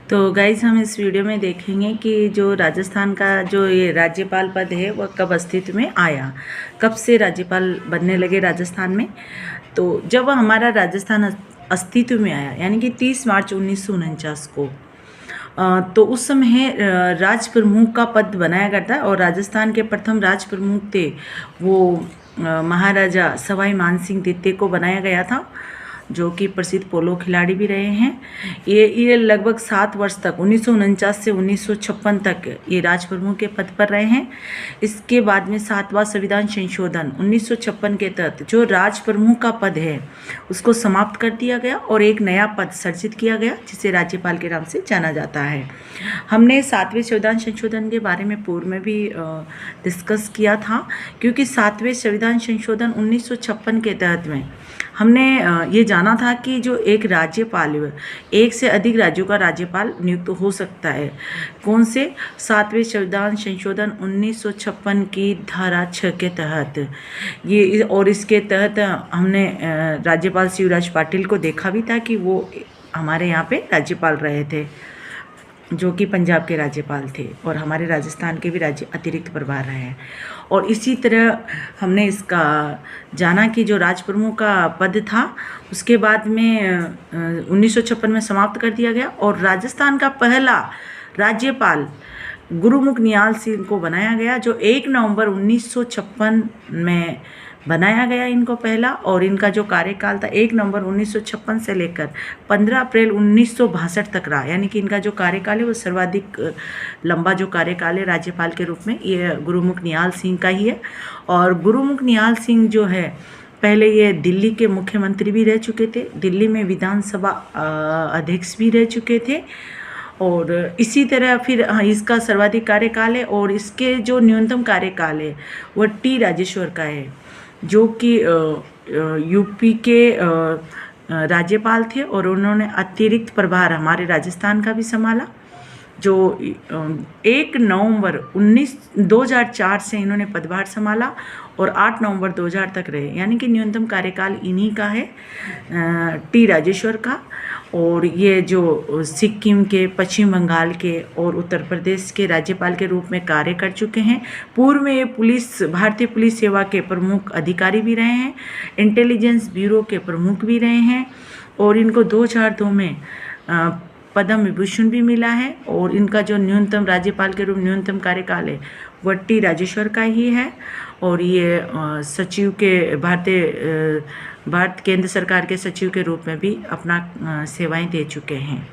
तो गाइज़ हम इस वीडियो में देखेंगे कि जो राजस्थान का जो ये राज्यपाल पद है वह कब अस्तित्व में आया, कब से राज्यपाल बनने लगे राजस्थान में। तो जब हमारा राजस्थान अस्तित्व में आया यानी कि 30 मार्च 1949 को, तो उस समय राज प्रमुख का पद बनाया गया था और राजस्थान के प्रथम राज प्रमुख थे वो महाराजा सवाई मानसिंह द्वितीय को बनाया गया था, जो कि प्रसिद्ध पोलो खिलाड़ी भी रहे हैं। ये लगभग 7 वर्ष तक 1949 से 1956 तक ये राज प्रमुख के पद पर रहे हैं। इसके बाद में 7वां संविधान संशोधन 1956 के तहत जो राज प्रमुख का पद है उसको समाप्त कर दिया गया और एक नया पद सृजित किया गया जिसे राज्यपाल के नाम से जाना जाता है। हमने 7वें संविधान संशोधन के बारे में पूर्व में भी डिस्कस किया था, क्योंकि 7वें संविधान संशोधन 1956 के तहत में हमने ये जाना था कि जो एक राज्यपाल एक से अधिक राज्यों का राज्यपाल नियुक्त हो सकता है। कौन से? 7वें संविधान संशोधन 1956 की धारा 6 के तहत ये, और इसके तहत हमने राज्यपाल शिवराज पाटिल को देखा भी था कि वो हमारे यहाँ पे राज्यपाल रहे थे, जो कि पंजाब के राज्यपाल थे और हमारे राजस्थान के भी राज्य अतिरिक्त प्रभार रहे हैं। और इसी तरह हमने इसका जाना कि जो राज प्रमुख का पद था उसके बाद में 1956 में समाप्त कर दिया गया और राजस्थान का पहला राज्यपाल गुरुमुख निहाल सिंह को बनाया गया, जो 1 नवंबर 1956 में बनाया गया इनको पहला। और इनका जो कार्यकाल था 1 नवंबर 1956 से लेकर 15 अप्रैल 1962 तक रहा, यानी कि इनका जो कार्यकाल है वो सर्वाधिक लंबा जो कार्यकाल है राज्यपाल के रूप में ये गुरुमुख निहाल सिंह का ही है। और गुरुमुख निहाल सिंह जो है पहले ये दिल्ली के मुख्यमंत्री भी रह चुके थे, दिल्ली में विधानसभा अध्यक्ष भी रह चुके थे। और इसी तरह फिर इसका सर्वाधिक कार्यकाल है और इसके जो न्यूनतम कार्यकाल है वह टी राजेश्वर का है, जो कि यूपी के राज्यपाल थे और उन्होंने अतिरिक्त प्रभार हमारे राजस्थान का भी संभाला, जो 1 नवंबर 2004 से इन्होंने पदभार संभाला और 8 नवंबर 2000 तक रहे, यानी कि न्यूनतम कार्यकाल इन्हीं का है, टी राजेश्वर का। और ये जो सिक्किम के, पश्चिम बंगाल के और उत्तर प्रदेश के राज्यपाल के रूप में कार्य कर चुके हैं। पूर्व में ये भारतीय पुलिस सेवा के प्रमुख अधिकारी भी रहे हैं, इंटेलिजेंस ब्यूरो के प्रमुख भी रहे हैं और इनको 2002 में पद्म विभूषण भी मिला है। और इनका जो न्यूनतम राज्यपाल के रूप न्यूनतम कार्यकाल है वह टी राजेश्वर का ही है। और ये सचिव के भारत केंद्र सरकार के सचिव के रूप में भी अपना सेवाएं दे चुके हैं।